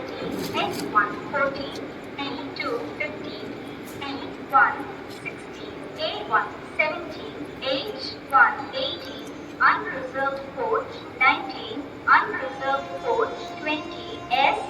13, S1 14, B2 15, B1 16, A1 17, H1 18, unreserved port 19, unreserved port 20, S